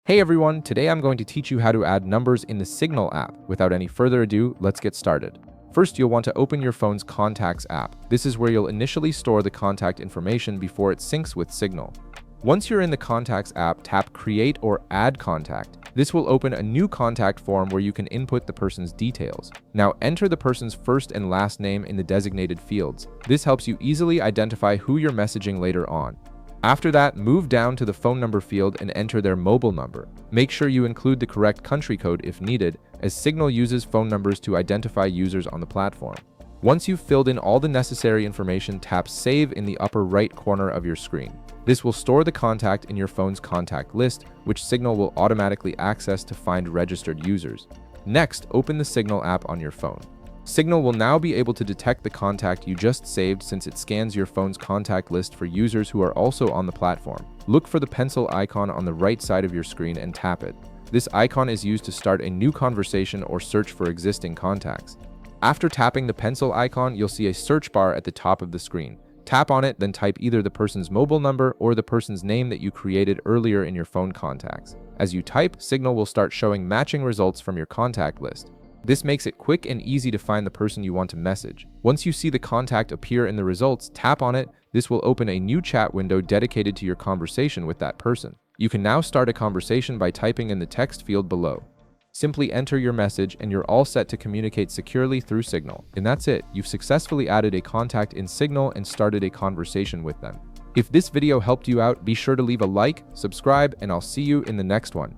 Hey everyone, today I'm going to teach you how to add numbers in the Signal app. Without any further ado, let's get started. First, you'll want to open your phone's Contacts app. This is where you'll initially store the contact information before it syncs with Signal. Once you're in the Contacts app, tap Create or Add Contact. This will open a new contact form where you can input the person's details. Now enter the person's first and last name in the designated fields. This helps you easily identify who you're messaging later on. After that, move down to the phone number field and enter their mobile number. Make sure you include the correct country code if needed, as Signal uses phone numbers to identify users on the platform. Once you've filled in all the necessary information, tap Save in the upper right corner of your screen. This will store the contact in your phone's contact list, which Signal will automatically access to find registered users. Next, open the Signal app on your phone. Signal will now be able to detect the contact you just saved since it scans your phone's contact list for users who are also on the platform. Look for the pencil icon on the right side of your screen and tap it. This icon is used to start a new conversation or search for existing contacts. After tapping the pencil icon, you'll see a search bar at the top of the screen. Tap on it, then type either the person's mobile number or the person's name that you created earlier in your phone contacts. As you type, Signal will start showing matching results from your contact list. This makes it quick and easy to find the person you want to message. Once you see the contact appear in the results, tap on it. This will open a new chat window dedicated to your conversation with that person. You can now start a conversation by typing in the text field below. Simply enter your message and you're all set to communicate securely through Signal. And that's it. You've successfully added a contact in Signal and started a conversation with them. If this video helped you out, be sure to leave a like, subscribe, and I'll see you in the next one.